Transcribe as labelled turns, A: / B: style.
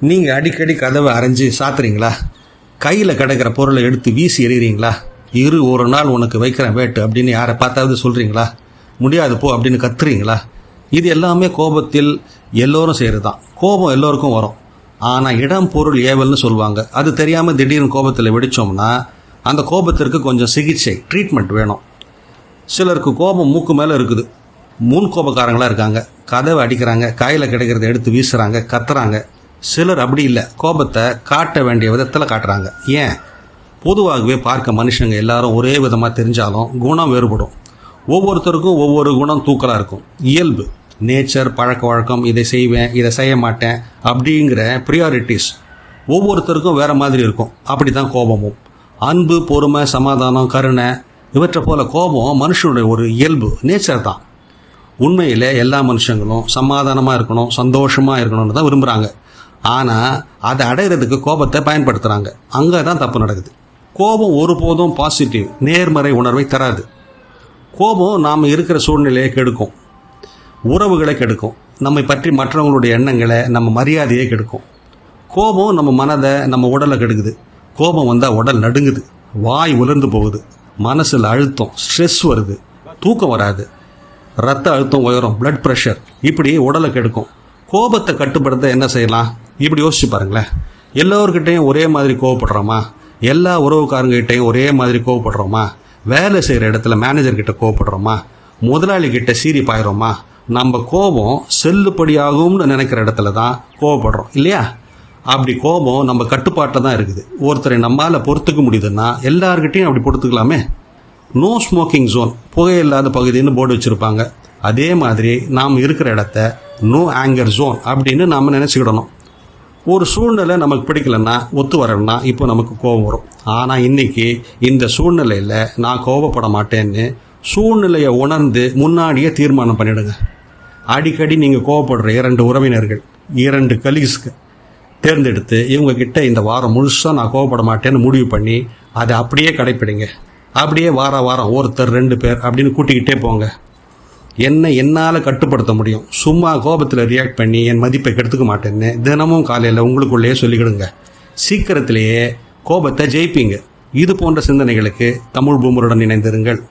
A: நீங்கள் அடிக்கடி கதவை அரைஞ்சி சாத்துறீங்களா? கையில் கிடக்கிற பொருளை எடுத்து வீசி எறிகிறீங்களா? ஒரு நாள் உனக்கு வைக்கிறேன் வேட்டு அப்படின்னு யாரை பார்த்தாவது சொல்கிறீங்களா? முடியாது போ அப்படின்னு கத்துறீங்களா? இது எல்லாமே கோபத்தில் எல்லோரும் செய்கிறது தான். கோபம் எல்லோருக்கும் வரும். ஆனால் இடம் பொருள் ஏவல்னு சொல்லுவாங்க. அது தெரியாமல் திடீர்னு கோபத்தில் வெடித்தோம்னா அந்த கோபத்திற்கு கொஞ்சம் சிகிச்சை ட்ரீட்மெண்ட் வேணும். சிலருக்கு கோபம் மூக்கு மேலே இருக்குது. முன் கோபக்காரங்களாக இருக்காங்க. கதவை அடிக்கிறாங்க, கையில் கிடைக்கிறத எடுத்து வீசுகிறாங்க, கத்துறாங்க. சிலர் அப்படி இல்லை, கோபத்தை காட்ட வேண்டிய விதத்தில் காட்டுறாங்க. ஏன்? பொதுவாகவே பார்க்க மனுஷங்க எல்லாரும் ஒரே விதமாக தெரிஞ்சாலும் குணம் வேறுபடும். ஒவ்வொருத்தருக்கும் ஒவ்வொரு குணம் தூக்கலாக இருக்கும். இயல்பு, நேச்சர், பழக்க வழக்கம், இதை செய்வேன் இதை செய்ய மாட்டேன் அப்படிங்கிற ப்ரியாரிட்டிஸ் ஒவ்வொருத்தருக்கும் வேறு மாதிரி இருக்கும். அப்படி தான் கோபமும். அன்பு, பொறுமை, சமாதானம், கருணை இவற்றை போல கோபம் மனுஷனுடைய ஒரு இயல்பு, நேச்சர் தான். உண்மையில் எல்லா மனுஷங்களும் சமாதானமாக இருக்கணும், சந்தோஷமாக இருக்கணும்னு தான் விரும்புகிறாங்க. ஆனால் அதை அடையிறதுக்கு கோபத்தை பயன்படுத்துகிறாங்க. அங்கே தான் தப்பு நடக்குது. கோபம் ஒருபோதும் பாசிட்டிவ், நேர்மறை உணர்வை தராது. கோபம் நாம் இருக்கிற சூழ்நிலையை கெடுக்கும், உறவுகளை கெடுக்கும், நம்மை பற்றி மற்றவங்களுடைய எண்ணங்களை, நம்ம மரியாதையை கெடுக்கும். கோபம் நம்ம மனதை, நம்ம உடலை கெடுக்குது. கோபம் வந்தால் உடல் நடுங்குது, வாய் உலர்ந்து போகுது, மனசில் அழுத்தம், ஸ்ட்ரெஸ் வருது, தூக்கம் வராது, ரத்த அழுத்தம் உயரும், பிளட் ப்ரெஷர், இப்படி உடலை கெடுக்கும். கோபத்தை கட்டுப்படுத்த என்ன செய்யலாம்? இப்படி யோசிச்சு பாருங்களேன். எல்லோருக்கிட்டையும் ஒரே மாதிரி கோவப்படுறோமா? எல்லா உறவுக்காரங்கிட்டையும் ஒரே மாதிரி கோவப்படுறோமா? வேலை செய்கிற இடத்துல மேனேஜர்கிட்ட கோவப்படுறோமா? முதலாளிகிட்ட சீறி பாயிரோமா? நம்ம கோபம் செல்லுபடியாகும்னு நினைக்கிற இடத்துல தான் கோவப்படுறோம் இல்லையா? அப்படி கோபம் நம்ம கட்டுப்பாட்டில் தான் இருக்குது. ஒருத்தரை நம்மால் பொறுத்துக்க முடியுதுன்னா எல்லார்கிட்டையும் அப்படி பொறுத்துக்கலாமே. நோ ஸ்மோக்கிங் ஜோன், புகையில்லாத பகுதின்னு போர்டு வச்சுருப்பாங்க. அதே மாதிரி நாம் இருக்கிற இடத்த நோ ஆங்கர் ஜோன் அப்படின்னு நாம் நினச்சிக்கிடணும். ஒரு சூழ்நிலை நமக்கு பிடிக்கலன்னா, ஒத்து வரலன்னா இப்போ நமக்கு கோபம் வரும். ஆனால் இன்றைக்கி இந்த சூழ்நிலையில் நான் கோபப்பட மாட்டேன்னு சூழ்நிலையை உணர்ந்து முன்னாடியே தீர்மானம் பண்ணிவிடுங்க. அடிக்கடி நீங்கள் கோபப்படுற 2 உறவினர்கள், 2 கலீக்ஸ்க்கு தேர்ந்தெடுத்து இவங்கக்கிட்ட இந்த வாரம் முழுசாக நான் கோபப்பட மாட்டேன்னு முடிவு பண்ணி அதை அப்படியே கடைப்பிடிங்க. அப்படியே வாரம் ஒருத்தர் 2 பேர் அப்படின்னு கூட்டிக்கிட்டே போங்க. என்னால் கட்டுப்படுத்த முடியும், சும்மா கோபத்தில் ரியாக்ட் பண்ணி என் மதிப்பை கெடுத்துக்க மாட்டேன்னு தினமும் காலையில் உங்களுக்குள்ளேயே சொல்லிக்கிடுங்க. சீக்கிரத்திலேயே கோபத்தை ஜெயிப்பீங்க. இது போன்ற சிந்தனைகளுக்கு தமிழ் பூமருடன் இணைந்திருங்கள்.